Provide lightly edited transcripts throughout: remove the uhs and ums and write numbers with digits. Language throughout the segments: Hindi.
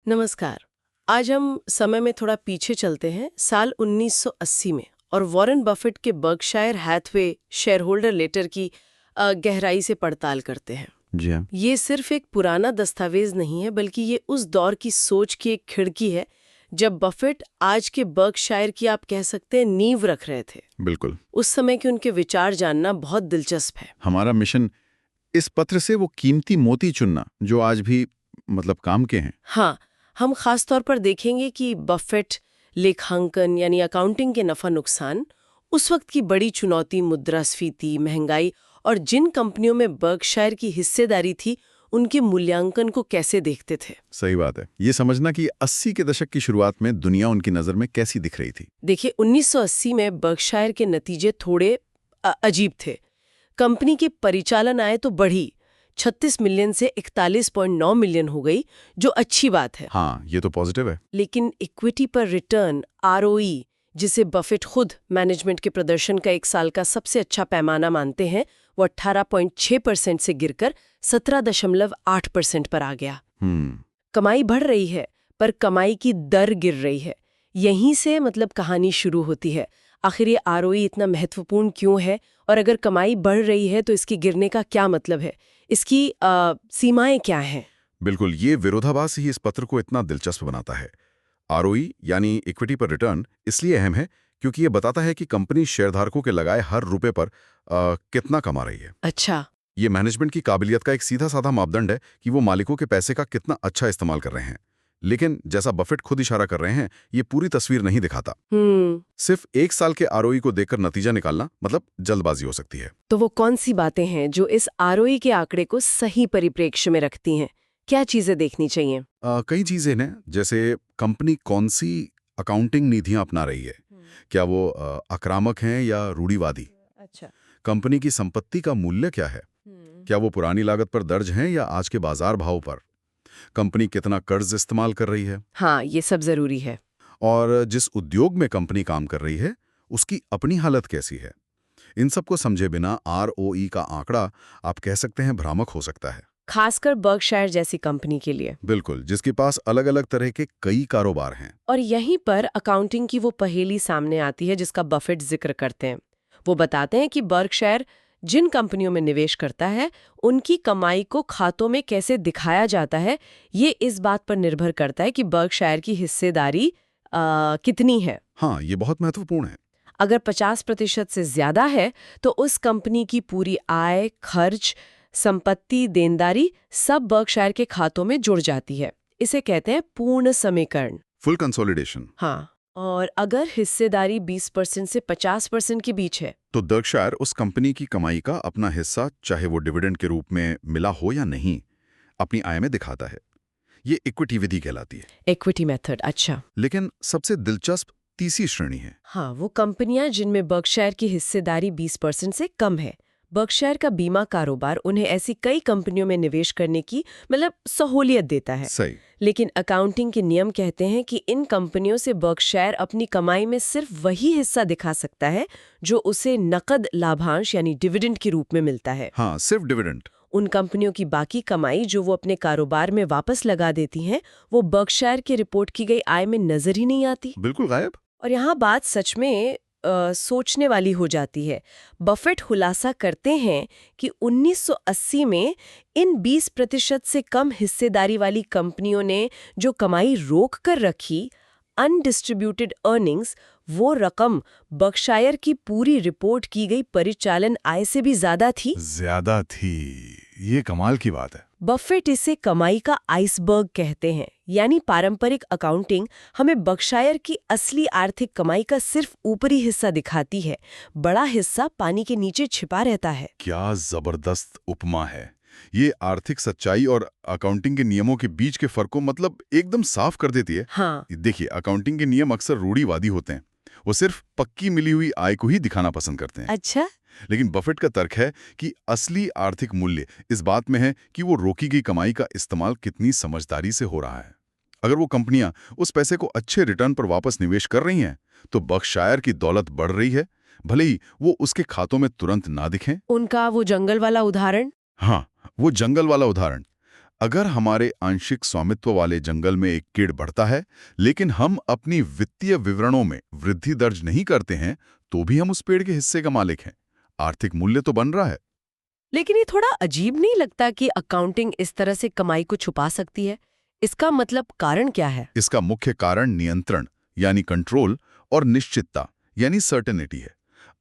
नमस्कार। आज हम समय में थोड़ा पीछे चलते हैं, साल 1980 में, और वॉरेन बफेट के बर्कशायर हैथवे शेयरहोल्डर लेटर की गहराई से पड़ताल करते हैं। जी हाँ। ये सिर्फ एक पुराना दस्तावेज नहीं है, बल्कि ये उस दौर की सोच की एक खिड़की है जब बफेट आज के बर्कशायर की, आप कह सकते हैं, नींव रख रहे थे। बिल्कुल। उस समय के उनके विचार जानना बहुत दिलचस्प है। हमारा मिशन इस पत्र से वो कीमती मोती चुनना जो आज भी काम के हैं। हाँ, हम खास तौर पर देखेंगे कि बफेट लेखांकन यानी अकाउंटिंग के नफा नुकसान, उस वक्त की बड़ी चुनौती मुद्रास्फीति, महंगाई, और जिन कंपनियों में बर्कशायर की हिस्सेदारी थी उनके मूल्यांकन को कैसे देखते थे। सही बात है। ये समझना कि 80 के दशक की शुरुआत में दुनिया उनकी नजर में कैसी दिख रही थी। देखिए, 1980 में बर्कशायर के नतीजे थोड़े अजीब थे। कंपनी की परिचालन आय तो बढ़ी, 36 मिलियन से 41.9 मिलियन हो गई, जो अच्छी बात है। हाँ, ये तो पॉजिटिव है। लेकिन इक्विटी पर रिटर्न ROE, जिसे बफेट खुद मैनेजमेंट के प्रदर्शन का एक साल का सबसे अच्छा पैमाना मानते हैं, वो 18.6% से गिरकर 17.8% पर आ गया। कमाई बढ़ रही है, पर कमाई की दर गिर रही है। यहीं से कहानी शुरू होती है। आखिर ये ROE इतना महत्वपूर्ण क्यों है, और अगर कमाई बढ़ रही है तो इसकी गिरने का क्या मतलब है, इसकी सीमाएं क्या हैं? बिल्कुल, ये विरोधाभास ही इस पत्र को इतना दिलचस्प बनाता है। ROE यानी इक्विटी पर रिटर्न इसलिए अहम है क्योंकि ये बताता है कि कंपनी शेयरधारकों के लगाए हर रुपए पर कितना कमा रही है। अच्छा। ये मैनेजमेंट की काबिलियत का एक सीधा साधा मापदंड है कि वो मालिकों के पैसे का कितना अच्छा इस्तेमाल कर रहे हैं। लेकिन जैसा बफेट खुद इशारा कर रहे हैं, ये पूरी तस्वीर नहीं दिखाता। सिर्फ एक साल के ROE को देखकर नतीजा निकालना जल्दबाजी हो सकती है। तो वो कौन सी बातें हैं जो इस ROE के आंकड़े को सही परिप्रेक्ष्य में रखती हैं? क्या चीजें देखनी चाहिए? कई चीजें हैं, जैसे कंपनी कौन सी अकाउंटिंग नीतियां अपना रही है। क्या वो आक्रामक हैं या रूढ़िवादी? अच्छा। कंपनी की संपत्ति का मूल्य क्या है? क्या वो पुरानी लागत पर दर्ज हैं या आज के बाजार भाव पर? कंपनी कितना कर्ज इस्तेमाल कर रही है? हाँ, ये सब जरूरी है। और जिस उद्योग में कंपनी काम कर रही है उसकी अपनी हालत कैसी है? इन सबको समझे बिना ROE का आंकड़ा, आप कह सकते हैं, भ्रामक हो सकता है। खासकर बर्कशायर जैसी कंपनी के लिए। बिल्कुल, जिसके पास अलग अलग तरह के कई कारोबार हैं। और यहीं पर अकाउंटिंग की वो पहेली सामने आती है जिसका बफेट जिक्र करते हैं। वो बताते हैं कि बर्कशायर जिन कंपनियों में निवेश करता है उनकी कमाई को खातों में कैसे दिखाया जाता है, ये इस बात पर निर्भर करता है कि बर्कशायर की हिस्सेदारी कितनी है। हाँ, ये बहुत महत्वपूर्ण है। अगर 50% से ज्यादा है तो उस कंपनी की पूरी आय, खर्च, संपत्ति, देनदारी सब बर्कशायर के खातों में जुड़ जाती है। इसे कहते हैं पूर्ण समीकरण, फुल कंसोलिडेशन। हाँ। और अगर हिस्सेदारी 20% से 50% के बीच है तो बर्कशायर उस कंपनी की कमाई का अपना हिस्सा, चाहे वो डिविडेंड के रूप में मिला हो या नहीं, अपनी आय में दिखाता है। ये इक्विटी विधि कहलाती है। Equity method. अच्छा। लेकिन सबसे दिलचस्प तीसरी श्रेणी है। हाँ, वो कंपनियां जिनमें बर्कशायर की हिस्सेदारी 20% से कम है। बर्कशायर का बीमा कारोबार उन्हें ऐसी कई कंपनियों में निवेश करने की सहूलियत देता है। सही। लेकिन अकाउंटिंग के नियम कहते हैं कि इन कंपनियों से बर्कशायर अपनी कमाई में सिर्फ वही हिस्सा दिखा सकता है जो उसे नकद लाभांश यानी डिविडेंड के रूप में मिलता है। हाँ, सिर्फ डिविडेंड। उन कंपनियों की बाकी कमाई जो वो अपने कारोबार में वापस लगा देती हैं, वो बर्कशायर की रिपोर्ट की गई आय में नजर ही नहीं आती। बिल्कुल गायब। और यहाँ बात सच में सोचने वाली हो जाती है। बफेट खुलासा करते हैं कि 1980 में इन 20% से कम हिस्सेदारी वाली कंपनियों ने जो कमाई रोक कर रखी, अनडिस्ट्रीब्यूटेड अर्निंग्स, वो रकम बर्कशायर की पूरी रिपोर्ट की गई परिचालन आय से भी ज्यादा थी। ये कमाल की बात है। बफेट इसे कमाई का आइसबर्ग कहते हैं। यानी पारंपरिक अकाउंटिंग हमें बर्कशायर की असली आर्थिक कमाई का सिर्फ ऊपरी हिस्सा दिखाती है, बड़ा हिस्सा पानी के नीचे छिपा रहता है। क्या जबरदस्त उपमा है। ये आर्थिक सच्चाई और अकाउंटिंग के नियमों के बीच के फर्क को एकदम साफ कर देती है। हाँ। देखिए, अकाउंटिंग के नियम अक्सर रूढ़िवादी होते हैं। वो सिर्फ पक्की मिली हुई आय को ही दिखाना पसंद करते हैं। अच्छा। लेकिन बफेट का तर्क है कि असली आर्थिक मूल्य इस बात में है कि वो रोकी गई कमाई का इस्तेमाल कितनी समझदारी से हो रहा है। अगर वो कंपनियां उस पैसे को अच्छे रिटर्न पर वापस निवेश कर रही हैं, तो बर्कशायर की दौलत बढ़ रही है, भले ही वो उसके खातों में तुरंत ना दिखें। उनका वो जंगल वाला उदाहरण। हाँ, वो जंगल वाला उदाहरण। अगर हमारे आंशिक स्वामित्व वाले जंगल में एक कीड़ बढ़ता है, लेकिन हम अपनी वित्तीय विवरणों में वृद्धि दर्ज नहीं करते हैं, तो भी हम उस पेड़ के हिस्से का मालिक हैं। आर्थिक मूल्य तो बन रहा है। लेकिन ये थोड़ा अजीब नहीं लगता कि अकाउंटिंग इस तरह से कमाई को छुपा सकती है? इसका मतलब कारण क्या है? इसका मुख्य कारण नियंत्रण यानी कंट्रोल और निश्चितता यानी सर्टेनिटी है।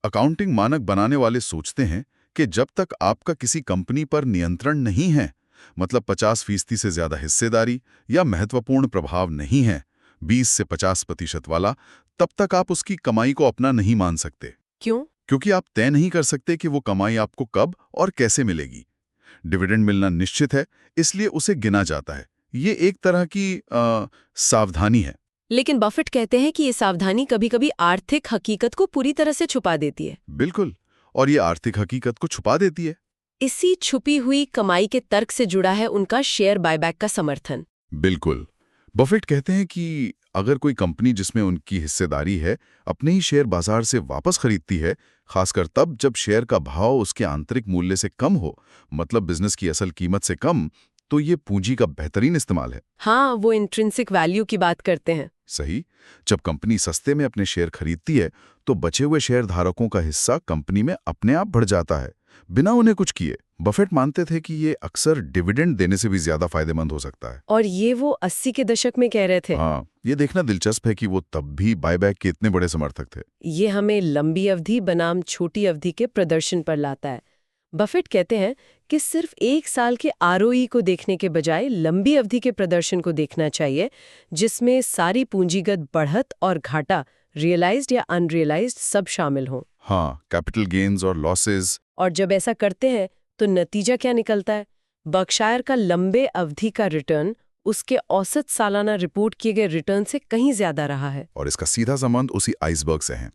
अकाउंटिंग मानक बनाने वाले सोचते हैं कि जब तक आपका किसी कंपनी पर नियंत्रण नहीं है, मतलब 50% से ज्यादा हिस्सेदारी या महत्वपूर्ण प्रभाव नहीं है, 20 से 50% वाला, तब तक आप उसकी कमाई को अपना नहीं मान सकते। क्यों? क्योंकि आप तय नहीं कर सकते कि वो कमाई आपको कब और कैसे मिलेगी। डिविडेंड मिलना निश्चित है, इसलिए उसे गिना जाता है। ये एक तरह की सावधानी है। लेकिन बफेट कहते हैं कि ये सावधानी कभी-कभी आर्थिक हकीकत को पूरी तरह से छुपा देती है। बिल्कुल, और ये आर्थिक हकीकत को छुपा देती है। इसी छुपी हुई कमाई के तर्क से जुड़ा है उनका शेयर बायबैक का समर्थन। बिल्कुल। बफेट कहते हैं कि अगर कोई कंपनी जिसमें उनकी हिस्सेदारी है अपने ही शेयर बाजार से वापस खरीदती है, खासकर तब जब शेयर का भाव उसके आंतरिक मूल्य से कम हो, मतलब बिजनेस की असल कीमत से कम, तो ये पूंजी का बेहतरीन इस्तेमाल है। हाँ, वो इंट्रिंसिक वैल्यू की बात करते हैं। सही। जब कंपनी सस्ते में अपने शेयर खरीदती है, तो बचे हुए शेयर धारकों का हिस्सा कंपनी में अपने आप बढ़ जाता है, बिना उन्हें कुछ किए। बफेट मानते थे कि ये अक्सर डिविडेंड देने से भी ज्यादा फायदेमंद हो सकता है। और ये वो 80 के दशक में कह रहे थे। हाँ, ये देखना दिलचस्प है कि वो तब भी बायबैक के इतने बड़े समर्थक थे। ये हमें लंबी अवधि बनाम छोटी अवधि के प्रदर्शन पर लाता है। बफेट कहते हैं कि सिर्फ एक साल के आरओई को देखने के बजाय लंबी अवधि के प्रदर्शन को देखना चाहिए, जिसमें सारी पूंजीगत बढ़त और घाटा, रियलाइज्ड या अनरियलाइज्ड, सब शामिल हों। हाँ, कैपिटल गेन्स और लॉसेस। और जब ऐसा करते हैं तो नतीजा क्या निकलता है? बर्कशायर का लंबे अवधि का रिटर्न उसके औसत सालाना रिपोर्ट किए गए रिटर्न से कहीं ज्यादा रहा है। और इसका सीधा संबंध उसी आइसबर्ग से है।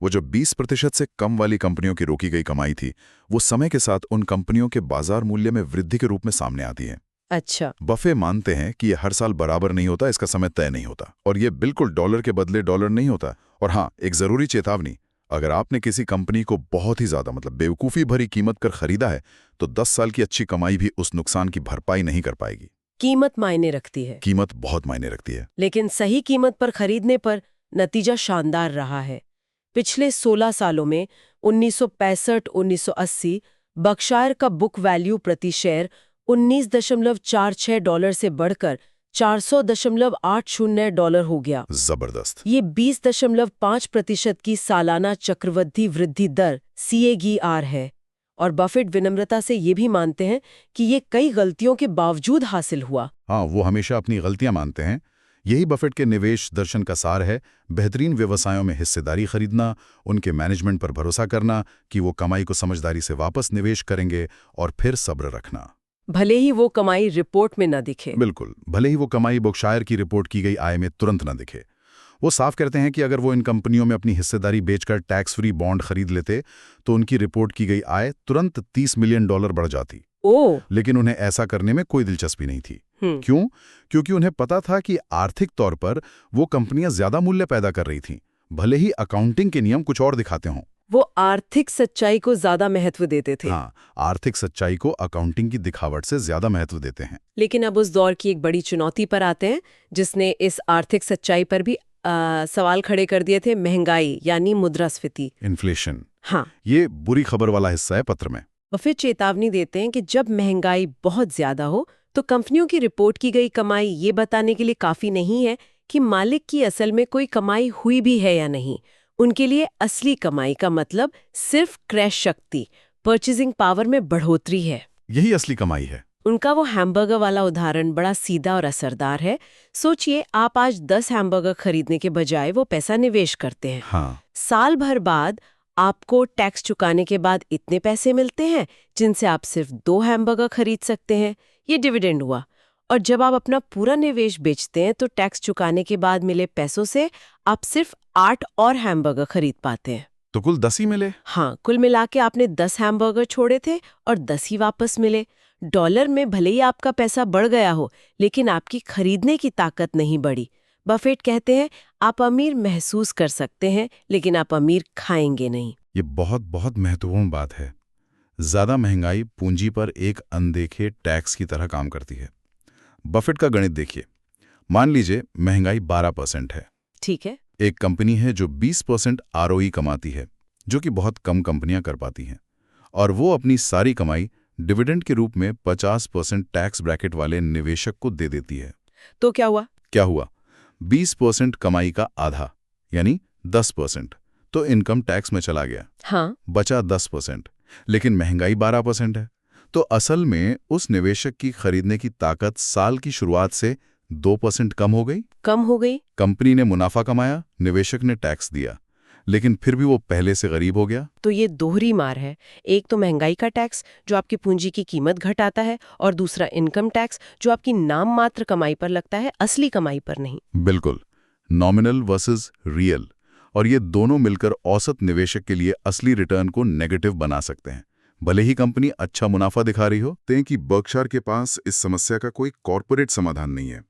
वो जो 20% से कम वाली कंपनियों की रोकी गई कमाई थी, वो समय के साथ उन कंपनियों के बाजार मूल्य में वृद्धि के रूप में सामने आती है। अच्छा। बफे मानते हैं कि ये हर साल बराबर नहीं होता, इसका समय तय नहीं होता, और ये बिल्कुल डॉलर के बदले डॉलर नहीं होता। और हाँ, एक जरूरी चेतावनी, अगर आपने किसी कंपनी को बहुत ही ज्यादा मतलब बेवकूफ़ी भरी कीमत कर खरीदा है, तो 10 साल की अच्छी कमाई भी उस नुकसान की भरपाई नहीं कर पाएगी। कीमत मायने रखती है। कीमत बहुत मायने रखती है। लेकिन सही कीमत पर खरीदने पर नतीजा शानदार रहा है। पिछले 16 सालों में 1965-1980 बर्कशायर का बुक वैल्यू प्रति शेयर $19.46 से बढ़कर $400.80 हो गया। जबरदस्त। ये 20.5% की सालाना चक्रवृद्धि वृद्धि दर CAGR है। और बफेट विनम्रता से ये भी मानते हैं कि ये कई गलतियों के बावजूद हासिल हुआ। हाँ, वो हमेशा अपनी गलतियां मानते हैं। यही बफेट के निवेश दर्शन का सार है। बेहतरीन व्यवसायों में हिस्सेदारी खरीदना, उनके मैनेजमेंट पर भरोसा करना कि वो कमाई को समझदारी से वापस निवेश करेंगे, और फिर सब्र रखना। भले ही वो कमाई रिपोर्ट में न दिखे। बिल्कुल, भले ही वो कमाई बर्कशायर की रिपोर्ट की गई आय में तुरंत न दिखे। वो साफ कहते हैं कि अगर वो इन कंपनियों में अपनी हिस्सेदारी बेचकर टैक्स फ्री बॉन्ड खरीद लेते, तो उनकी रिपोर्ट की गई आय तुरंत $30 मिलियन बढ़ जाती। लेकिन उन्हें ऐसा करने में कोई दिलचस्पी नहीं थी। क्यों? क्योंकि उन्हें पता था कि आर्थिक तौर पर वो कंपनियां ज्यादा मूल्य पैदा कर रही थीं, भले ही अकाउंटिंग के नियम कुछ और दिखाते हों। वो आर्थिक सच्चाई को ज्यादा महत्व देते थे। हाँ, आर्थिक सच्चाई को अकाउंटिंग की दिखावट से ज्यादा महत्व देते हैं। लेकिन अब उस दौर की एक बड़ी चुनौती पर आते हैं, जिसने इस आर्थिक सच्चाई पर भी सवाल खड़े कर दिए थे। महंगाई यानी मुद्रास्फीति, इन्फ्लेशन। हाँ, ये बुरी खबर वाला हिस्सा है पत्र में। बफेट चेतावनी देते हैं कि जब महंगाई बहुत ज्यादा हो तो कंपनियों की रिपोर्ट की गई कमाई ये बताने के लिए काफी नहीं है कि मालिक की असल में कोई कमाई हुई भी है या नहीं। उनके लिए असली कमाई का मतलब सिर्फ क्रय शक्ति, परचेजिंग पावर में बढ़ोतरी है। यही असली कमाई है। उनका वो हैमबर्गर वाला उदाहरण बड़ा सीधा और असरदार है। सोचिए, आप आज 10 हैमबर्गर खरीदने के बजाय वो पैसा निवेश करते हैं। हाँ। साल भर बाद आपको टैक्स चुकाने के बाद इतने पैसे मिलते हैं जिनसे आप सिर्फ 2 हैमबर्गर खरीद सकते हैं। ये डिविडेंड हुआ। और जब आप अपना पूरा निवेश बेचते हैं तो टैक्स चुकाने के बाद मिले पैसों से आप सिर्फ 8 और हैमबर्गर खरीद पाते हैं। तो कुल 10 ही मिले। हाँ, कुल मिला के आपने 10 हैमबर्गर छोड़े थे और 10 ही वापस मिले। डॉलर में भले ही आपका पैसा बढ़ गया हो, लेकिन आपकी खरीदने की ताकत नहीं बढ़ी। बफेट कहते हैं आप अमीर महसूस कर सकते हैं, लेकिन आप अमीर खाएंगे नहीं। ये बहुत बहुत महत्वपूर्ण बात है। ज्यादा महंगाई पूंजी पर एक अनदेखे टैक्स की तरह काम करती है। बफेट का गणित देखिए। मान लीजिए महंगाई 12% है। ठीक है। एक कंपनी है जो 20% आरओई कमाती है, जो कि बहुत कम कंपनियां कर पाती हैं, और वो अपनी सारी कमाई डिविडेंड के रूप में 50% टैक्स ब्रैकेट वाले निवेशक को दे देती है। तो क्या हुआ? क्या हुआ? 20% कमाई का आधा यानी 10% तो इनकम टैक्स में चला गया। हाँ। बचा 10%, लेकिन महंगाई 12% है। तो असल में उस निवेशक की खरीदने की ताकत साल की शुरुआत से 2% कम हो गई। कम हो गई। कंपनी ने मुनाफा कमाया, निवेशक ने टैक्स दिया, लेकिन फिर भी वो पहले से गरीब हो गया। तो ये दोहरी मार है। एक तो महंगाई का टैक्स जो आपकी पूंजी की कीमत घटाता है, और दूसरा इनकम टैक्स जो आपकी नाम मात्र कमाई पर लगता है, असली कमाई पर नहीं। बिल्कुल, नॉमिनल वर्सेस रियल, और ये दोनों मिलकर औसत निवेशक के लिए असली रिटर्न को नेगेटिव बना सकते हैं, भले ही कंपनी अच्छा मुनाफा दिखा रही हो। हैं कि बर्कशायर के पास इस समस्या का कोई कॉर्पोरेट समाधान नहीं है।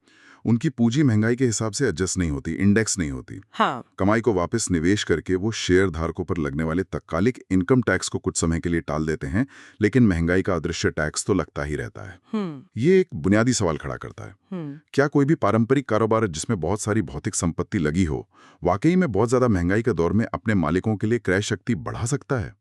उनकी पूंजी महंगाई के हिसाब से एडजस्ट नहीं होती, इंडेक्स नहीं होती। हाँ। कमाई को वापस निवेश करके वो शेयर धारकों पर लगने वाले तत्कालिक इनकम टैक्स को कुछ समय के लिए टाल देते हैं, लेकिन महंगाई का अदृश्य टैक्स तो लगता ही रहता है। ये एक बुनियादी सवाल खड़ा करता है, क्या कोई भी पारंपरिक कारोबार जिसमें बहुत सारी भौतिक संपत्ति लगी हो, वाकई में बहुत ज्यादा महंगाई के दौर में अपने मालिकों के लिए क्रय शक्ति बढ़ा सकता है?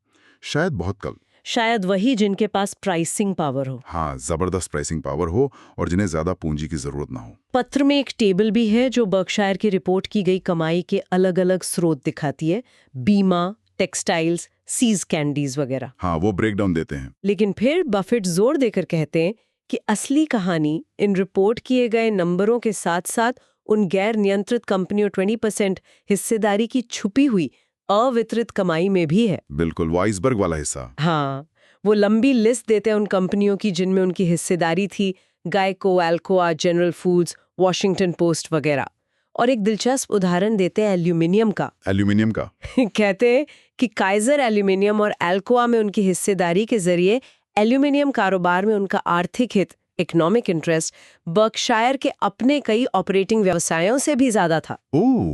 शायद बहुत कम। शायद वही जिनके पास प्राइसिंग पावर हो। हाँ, जबरदस्त प्राइसिंग पावर हो और जिन्हें ज्यादा पूंजी की जरूरत ना हो। पत्र में एक टेबल भी है जो बर्कशायर की रिपोर्ट की गई कमाई के अलग-अलग स्रोत दिखाती है, बीमा, टेक्सटाइल्स, सीज कैंडीज वगैरह। हाँ, वो ब्रेकडाउन देते हैं। लेकिन फिर बफेट जोर देकर कहते हैं कि असली कहानी इन रिपोर्ट किए गए नंबरों के साथ साथ उन गैर नियंत्रित कंपनियों 20% हिस्सेदारी की छुपी हुई अवितरित कमाई में भी है। बिल्कुल, वो आइसबर्ग वाला हिस्सा। हाँ, वो लंबी लिस्ट देते हैं उन कंपनियों की जिनमें उनकी हिस्सेदारी थी, Geico, Alcoa, General Foods, Washington Post वगैरह। और एक दिलचस्प उदाहरण देते हैं एल्यूमिनियम का। एल्यूमिनियम का? कहते हैं कि काइजर एल्यूमिनियम और अल्कोआ में उनकी हिस्सेदारी के जरिए एल्यूमिनियम कारोबार में उनका आर्थिक हित, इकोनॉमिक इंटरेस्ट, बर्कशायर के अपने कई ऑपरेटिंग व्यवसायों से भी ज्यादा था।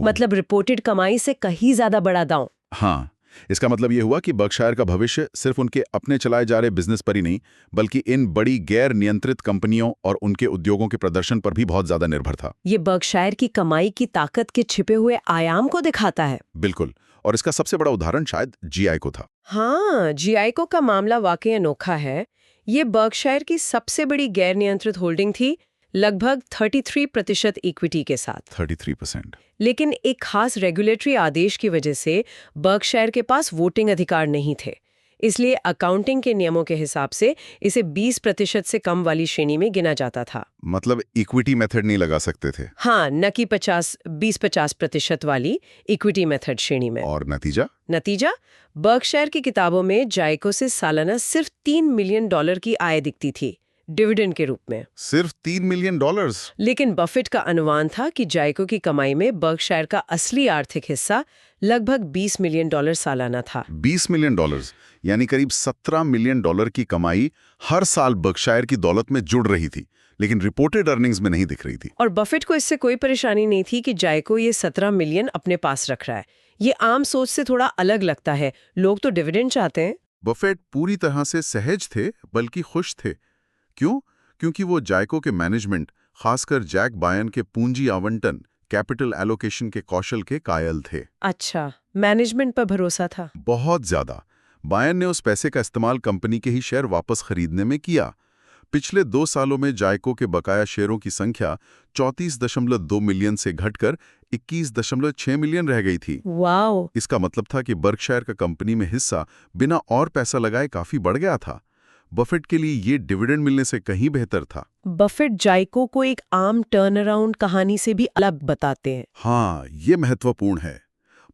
मतलब रिपोर्टेड कमाई से कहीं ज्यादा बड़ा दांव। हाँ, इसका मतलब ये हुआ कि बर्कशायर का भविष्य सिर्फ उनके अपने चलाए जा रहे बिजनेस पर ही नहीं, बल्कि इन बड़ी गैर नियंत्रित कंपनियों और उनके उद्योगों के प्रदर्शन पर भी बहुत ज्यादा निर्भर था। ये बर्कशायर की कमाई की ताकत के छिपे हुए आयाम को दिखाता है। बिल्कुल, और इसका सबसे बड़ा उदाहरण शायद जीआई को था। हाँ, जीआईको का मामला वाकई अनोखा है। ये बर्कशायर की सबसे बड़ी गैर नियंत्रित होल्डिंग थी, लगभग 33% इक्विटी के साथ। 33%। लेकिन एक खास रेगुलेटरी आदेश की वजह से बर्कशायर के पास वोटिंग अधिकार नहीं थे, इसलिए अकाउंटिंग के नियमों के हिसाब से इसे 20% से कम वाली श्रेणी में गिना जाता था। मतलब इक्विटी मेथड नहीं लगा सकते थे? हाँ, न कि 20-50% वाली इक्विटी मेथड श्रेणी में। और नतीजा? बर्कशायर की किताबों में जायको से सालाना सिर्फ $3 मिलियन की आय दिखती थी, डिविडेंड के रूप में। सिर्फ $3 मिलियन? लेकिन बफेट का अनुमान था कि जायको की कमाई में बर्कशायर का असली आर्थिक हिस्सा लगभग $20 मिलियन सालाना था। $20 मिलियन यानी करीब $17 मिलियन की कमाई हर साल बर्कशायर की दौलत में जुड़ रही थी, लेकिन रिपोर्टेड अर्निंग्स में नहीं दिख रही थी। और बफेट को इससे कोई परेशानी नहीं थी कि जायको ये 17 मिलियन अपने पास रख रहा है। ये आम सोच से थोड़ा अलग लगता है, लोग तो डिविडेंड चाहते हैं। बफेट पूरी तरह से सहज थे, बल्कि खुश थे। क्यों? क्योंकि वो जायको के मैनेजमेंट, खासकर जैक बायन के पूंजी आवंटन, कैपिटल एलोकेशन के कौशल के कायल थे। अच्छा, मैनेजमेंट पर भरोसा था? बहुत ज्यादा। बायन ने उस पैसे का इस्तेमाल कंपनी के ही शेयर वापस खरीदने में किया। पिछले 2 सालों में जायको के बकाया शेयरों की संख्या 34.2 मिलियन से घटकर 21.6 मिलियन रह गई थी। वाओ! इसका मतलब था कि बर्कशायर का कंपनी में हिस्सा बिना और पैसा लगाए काफी बढ़ गया था। बफेट के लिए ये डिविडेंड मिलने से कहीं बेहतर था। बफेट जायको को एक आम टर्न अराउंड कहानी से भी अलग बताते हैं। हाँ, ये महत्वपूर्ण है।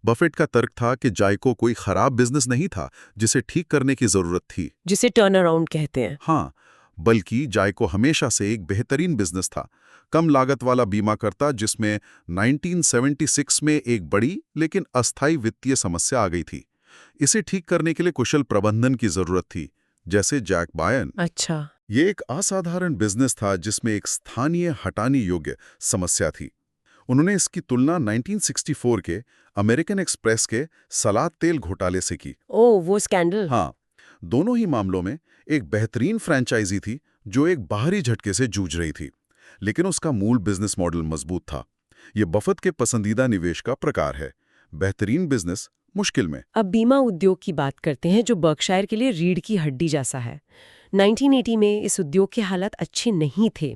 बफेट का तर्क था कि जायको कोई खराब बिजनेस नहीं था जिसे ठीक करने की जरूरत थी, जिसे टर्न अराउंड कहते हैं। हाँ, बल्कि जायको हमेशा से एक बेहतरीन बिजनेस था, कम लागत वाला बीमा करता, जिसमें 1976 में एक बड़ी लेकिन अस्थायी वित्तीय समस्या आ गई थी। इसे ठीक करने के लिए कुशल प्रबंधन की जरूरत थी, जैसे जैक बायन। अच्छा। ये एक असाधारण बिजनेस था जिसमें एक स्थानीय हटाने योग्य समस्या थी। उन्होंने इसकी तुलना 1964 के अमेरिकन एक्सप्रेस के सलाद तेल घोटाले से की। ओह, वो स्कैंडल। हाँ, दोनों ही मामलों में एक बेहतरीन फ्रेंचाइजी थी जो एक बाहरी झटके से जूझ रही थी, लेकिन उसका मूल बिजनेस मॉडल मजबूत था। ये बफेट के पसंदीदा निवेश का प्रकार है। बेहतरीन बिजनेस मुश्किल में। अब बीमा उद्योग की बात करते हैं, जो बर्कशायर के लिए रीढ़ की हड्डी जैसा है। 1980 में इस उद्योग के हालात अच्छे नहीं थे।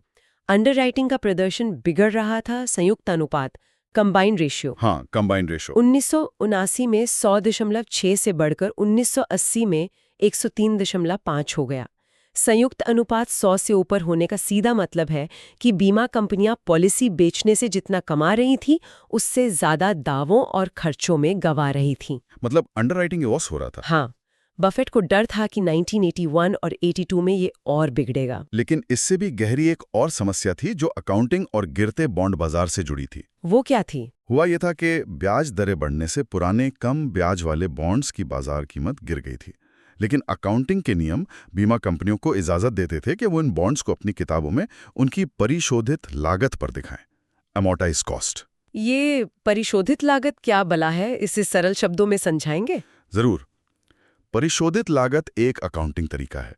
अंडरराइटिंग का प्रदर्शन बिगड़ रहा था। संयुक्त अनुपात, कंबाइंड रेशियो, हाँ, कंबाइंड रेशो 1979 में 100.6 से बढ़कर 1980 में 103.5 हो गया। संयुक्त अनुपात 100 से ऊपर होने का सीधा मतलब है कि बीमा कंपनियां पॉलिसी बेचने से जितना कमा रही थी, उससे ज्यादा दावों और खर्चों में गंवा रही थीं। मतलब अंडरराइटिंग लॉस हो रहा था। हाँ, बफेट को डर था कि 1981 और 82 में ये और बिगड़ेगा। लेकिन इससे भी गहरी एक और समस्या थी जो अकाउंटिंग और गिरते बॉन्ड बाजार से जुड़ी थी। वो क्या थी? हुआ यह था कि ब्याज दरें बढ़ने से पुराने कम ब्याज वाले बॉन्ड्स की बाजार कीमत गिर गई थी। लेकिन अकाउंटिंग के नियम बीमा कंपनियों को इजाजत देते थे कि वो इन बॉन्ड्स को अपनी किताबों में उनकी परिशोधित लागत पर दिखाएं, अमोर्टाइज कॉस्ट। ये परिशोधित लागत क्या बला है, इसे सरल शब्दों में समझाएंगे? जरूर। परिशोधित लागत एक अकाउंटिंग तरीका है।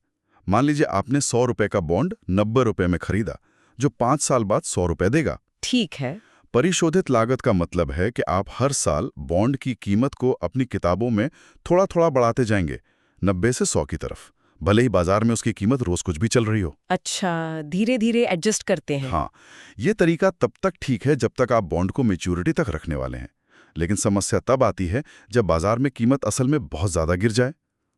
मान लीजिए आपने 100 रुपए का बॉन्ड 90 रुपए में खरीदा, जो 5 साल बाद 100 रुपए देगा। ठीक है। परिशोधित लागत का मतलब है कि आप हर साल बॉन्ड की कीमत को अपनी किताबों में थोड़ा थोड़ा बढ़ाते जाएंगे, 90 से 100 की तरफ, भले ही बाजार में उसकी कीमत रोज कुछ भी चल रही हो। अच्छा, धीरे धीरे एडजस्ट करते हैं। हाँ, ये तरीका तब तक ठीक है जब तक आप बॉन्ड को मैच्योरिटी तक रखने वाले हैं। लेकिन समस्या तब आती है जब बाजार में कीमत असल में बहुत ज्यादा गिर जाए।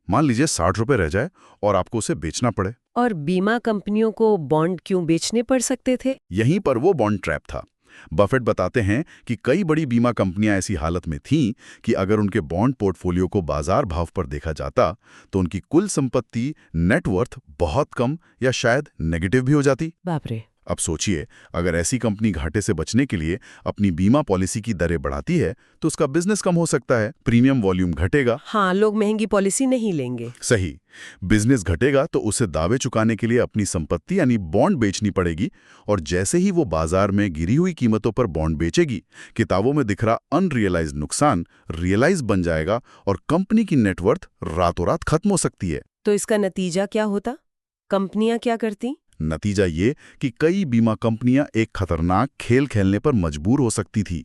मान लीजिए 60 रुपए रह जाए और आपको उसे बेचना पड़े। और बीमा कंपनियों को बॉन्ड क्यों बेचने पड़ सकते थे? यहीं पर वो बॉन्ड ट्रैप था। बफेट बताते हैं कि कई बड़ी बीमा कंपनियां ऐसी हालत में थीं कि अगर उनके बॉन्ड पोर्टफोलियो को बाजार भाव पर देखा जाता तो उनकी कुल संपत्ति, नेटवर्थ बहुत कम या शायद नेगेटिव भी हो जाती। बाप रे। अब सोचिए, अगर ऐसी कंपनी घाटे से बचने के लिए अपनी बीमा पॉलिसी की दरें बढ़ाती है तो उसका बिजनेस कम हो सकता है, प्रीमियम वॉल्यूम घटेगा। हाँ, लोग महंगी पॉलिसी नहीं लेंगे। सही। बिजनेस घटेगा तो उसे दावे चुकाने के लिए अपनी संपत्ति यानी बॉन्ड बेचनी पड़ेगी, और जैसे ही वो बाजार में गिरी हुई कीमतों पर बॉन्ड बेचेगी, किताबों में दिख रहा अनरियलाइज्ड नुकसान रियलाइज बन जाएगा और कंपनी की नेटवर्थ रातों रात खत्म हो सकती है। तो इसका नतीजा क्या होता? कंपनियां क्या करती? नतीजा ये कि कई बीमा कंपनियां एक खतरनाक खेल खेलने पर मजबूर हो सकती थी।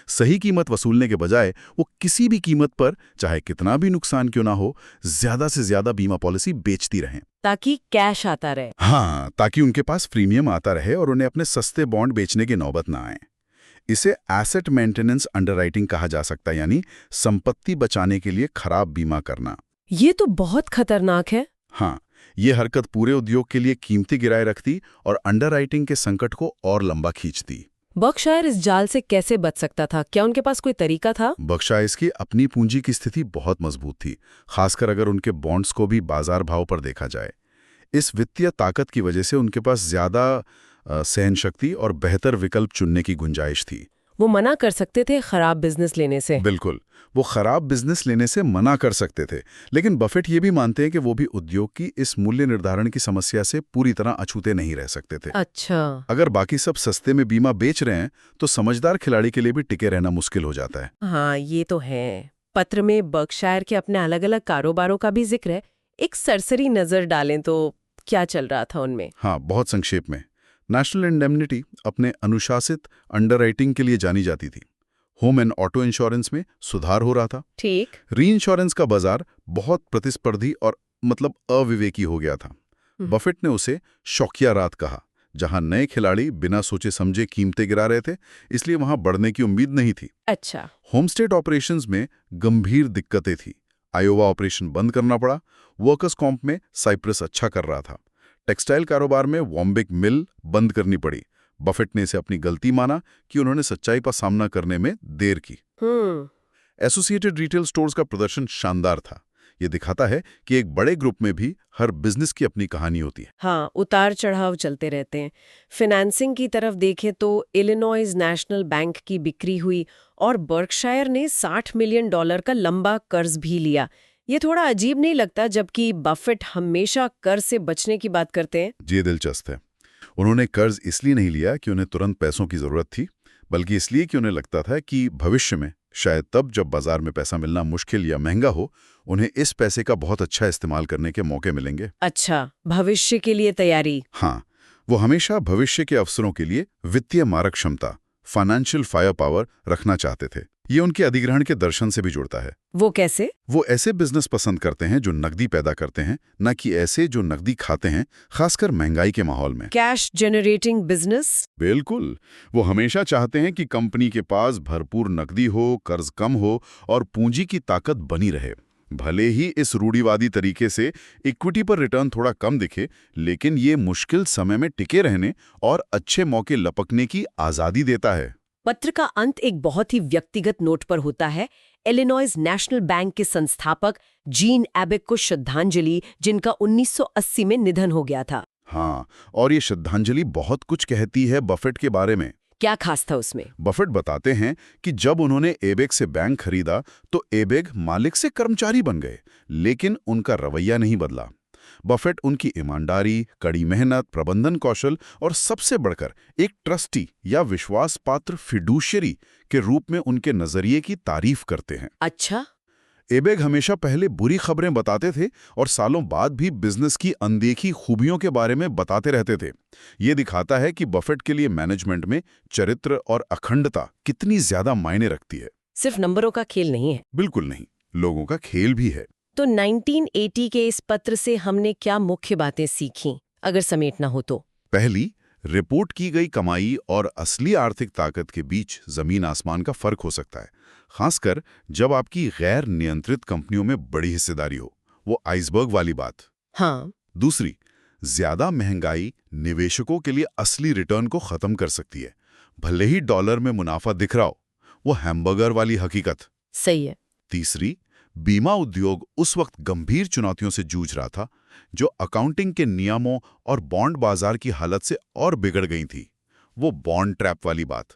सही कीमत वसूलने के बजाय वो किसी भी कीमत पर, चाहे कितना भी नुकसान क्यों ना हो, ज्यादा से ज्यादा बीमा पॉलिसी बेचती रहें, ताकि कैश आता रहे। हाँ, ताकि उनके पास प्रीमियम आता रहे और उन्हें अपने सस्ते बॉन्ड बेचने की नौबत ना आए। इसे एसेट मेंटेनेंस अंडरराइटिंग कहा जा सकता है, यानी संपत्ति बचाने के लिए खराब बीमा करना। ये तो बहुत खतरनाक है। हाँ, ये हरकत पूरे उद्योग के लिए कीमती गिराए रखती और अंडरराइटिंग के संकट को और लंबा खींचती। बर्कशायर इस जाल से कैसे बच सकता था? क्या उनके पास कोई तरीका था? बर्कशायर की अपनी पूंजी की स्थिति बहुत मजबूत थी, खासकर अगर उनके बॉन्ड्स को भी बाजार भाव पर देखा जाए। इस वित्तीय ताकत की वजह से उनके पास ज्यादा सहन शक्ति और बेहतर विकल्प चुनने की गुंजाइश थी। वो मना कर सकते थे खराब बिजनेस लेने से। बिल्कुल, वो खराब बिजनेस लेने से मना कर सकते थे। लेकिन बफेट ये भी मानते हैं कि वो भी उद्योग की इस मूल्य निर्धारण की समस्या से पूरी तरह अछूते नहीं रह सकते थे। अच्छा। अगर बाकी सब सस्ते में बीमा बेच रहे हैं तो समझदार खिलाड़ी के लिए भी टिके रहना मुश्किल हो जाता है। हाँ, ये तो है। पत्र में बर्कशायर के अपने अलग अलग कारोबारों का भी जिक्र है। एक सरसरी नजर डालें तो क्या चल रहा था उनमें? हाँ, बहुत संक्षेप में। नेशनल इंडेमनिटी अपने अनुशासित अंडरराइटिंग के लिए जानी जाती थी। होम एंड ऑटो इंश्योरेंस में सुधार हो रहा था। ठीक। रीइंश्योरेंस का बाजार बहुत प्रतिस्पर्धी और अविवेकी हो गया था। बफेट ने उसे शौकिया रात कहा, जहां नए खिलाड़ी बिना सोचे समझे कीमतें गिरा रहे थे, इसलिए वहां बढ़ने की उम्मीद नहीं थी। अच्छा। होमस्टेट ऑपरेशंस में गंभीर दिक्कतें थी। आयोवा ऑपरेशन बंद करना पड़ा। वर्कर्स कॉम्प में साइप्रस अच्छा कर रहा था। टेक्सटाइल कारोबार में वॉम्बिक मिल बंद करनी पड़ी। बफेट ने इसे अपनी गलती माना कि उन्होंने सच्चाई का सामना करने में देर की। एसोसिएटेड रिटेल स्टोर्स का प्रदर्शन शानदार था। ये दिखाता है कि एक बड़े ग्रुप में भी हर बिजनेस की अपनी कहानी होती है। हाँ, उतार चढ़ाव चलते रहते हैं। फिनेंसिंग की तरफ देखें तो इलिनॉइस नेशनल बैंक की बिक्री हुई और बर्कशायर ने $60 मिलियन का लंबा कर्ज भी लिया। ये थोड़ा अजीब नहीं लगता, जबकि बफेट हमेशा कर्ज से बचने की बात करते हैं? ये दिलचस्प है। उन्होंने कर्ज इसलिए नहीं लिया कि उन्हें तुरंत पैसों की जरूरत थी, बल्कि इसलिए कि उन्हें लगता था कि भविष्य में, शायद तब जब बाजार में पैसा मिलना मुश्किल या महंगा हो, उन्हें इस पैसे का बहुत अच्छा इस्तेमाल करने के मौके मिलेंगे। अच्छा, भविष्य के लिए तैयारी। हाँ, वो हमेशा भविष्य के अवसरों के लिए वित्तीय मारक क्षमता, फाइनेंशियल फायर पावर रखना चाहते थे। ये उनके अधिग्रहण के दर्शन से भी जुड़ता है। वो कैसे? वो ऐसे बिजनेस पसंद करते हैं जो नकदी पैदा करते हैं, न कि ऐसे जो नकदी खाते हैं, खासकर महंगाई के माहौल में। Cash generating business? बिल्कुल। वो हमेशा चाहते हैं कि कंपनी के पास भरपूर नकदी हो, कर्ज कम हो और पूंजी की ताकत बनी रहे। भले ही इस रूढ़िवादी तरीके से इक्विटी पर रिटर्न थोड़ा कम दिखे, लेकिन ये मुश्किल समय में टिके रहने और अच्छे मौके लपकने की आजादी देता है। पत्र का अंत एक बहुत ही व्यक्तिगत नोट पर होता है। इलिनॉइस नेशनल बैंक के संस्थापक जीन एबेक को श्रद्धांजलि, जिनका 1980 में निधन हो गया था। हाँ, और ये श्रद्धांजलि बहुत कुछ कहती है बफेट के बारे में। क्या खास था उसमें? बफेट बताते हैं कि जब उन्होंने एबेक से बैंक खरीदा तो एबेक मालिक से कर्मचारी बन गए, लेकिन उनका रवैया नहीं बदला। बफेट उनकी ईमानदारी, कड़ी मेहनत, प्रबंधन कौशल और सबसे बढ़कर एक ट्रस्टी या विश्वास पात्र फिडुशियरी के रूप में उनके नजरिए की तारीफ करते हैं। अच्छा। एबेक हमेशा पहले बुरी खबरें बताते थे और सालों बाद भी बिजनेस की अनदेखी खूबियों के बारे में बताते रहते थे। ये दिखाता है कि बफेट के लिए मैनेजमेंट में चरित्र और अखंडता कितनी ज्यादा मायने रखती है। सिर्फ नंबरों का खेल नहीं है। बिल्कुल नहीं, लोगों का खेल भी है। तो 1980 के इस पत्र से हमने क्या मुख्य बातें सीखी, अगर समेटना हो तो? पहली, रिपोर्ट की गई कमाई और असली आर्थिक ताकत के बीच जमीन आसमान का फर्क हो सकता है, खासकर जब आपकी गैर नियंत्रित कंपनियों में बड़ी हिस्सेदारी हो। वो आइसबर्ग वाली बात। हाँ। दूसरी, ज्यादा महंगाई निवेशकों के लिए असली रिटर्न को खत्म कर सकती है, भले ही डॉलर में मुनाफा दिख रहा हो। वो हैमबर्गर वाली हकीकत। सही है। तीसरी, बीमा उद्योग उस वक्त गंभीर चुनौतियों से जूझ रहा था, जो अकाउंटिंग के नियमों और बॉन्ड बाजार की हालत से और बिगड़ गई थी। वो बॉन्ड ट्रैप वाली बात।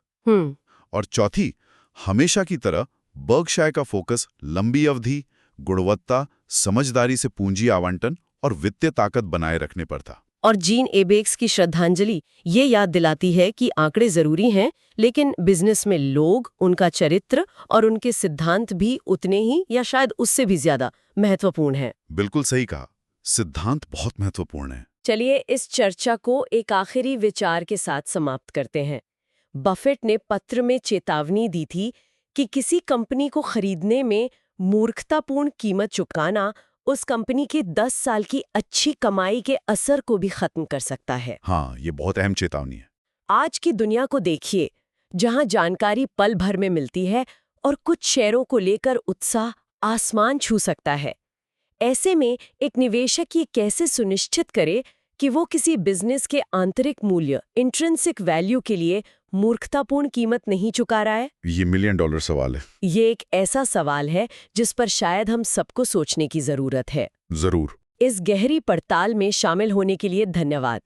और चौथी, हमेशा की तरह बर्कशायर का फोकस लंबी अवधि, गुणवत्ता, समझदारी से पूंजी आवंटन और वित्तीय ताकत बनाए रखने पर था। और जीन एबेक्स की श्रद्धांजलि ये याद दिलाती है कि आंकड़े जरूरी हैं, लेकिन बिजनेस में लोग, उनका चरित्र और उनके सिद्धांत भी उतने ही या शायद उससे भी ज्यादा महत्वपूर्ण हैं। बिल्कुल सही कहा, सिद्धांत बहुत महत्वपूर्ण है। चलिए इस चर्चा को एक आखिरी विचार के साथ समाप्त करते हैं। बफेट ने पत्र में चेतावनी दी थी कि किसी कंपनी को खरीदने में मूर्खतापूर्ण कीमत चुकाना उस कंपनी के 10 साल की अच्छी कमाई के असर को भी खत्म कर सकता है। हाँ, ये बहुत अहम चेतावनी है। आज की दुनिया को देखिए, जहां जानकारी पल भर में मिलती है और कुछ शेयरों को लेकर उत्साह आसमान छू सकता है। ऐसे में एक निवेशक ये कैसे सुनिश्चित करे कि वो किसी बिजनेस के आंतरिक मूल्य, इंट्रिंसिक वैल्यू के लिए मूर्खतापूर्ण कीमत नहीं चुका रहा है? ये $1 मिलियन सवाल है। ये एक ऐसा सवाल है जिस पर शायद हम सबको सोचने की जरूरत है। जरूर। इस गहरी पड़ताल में शामिल होने के लिए धन्यवाद।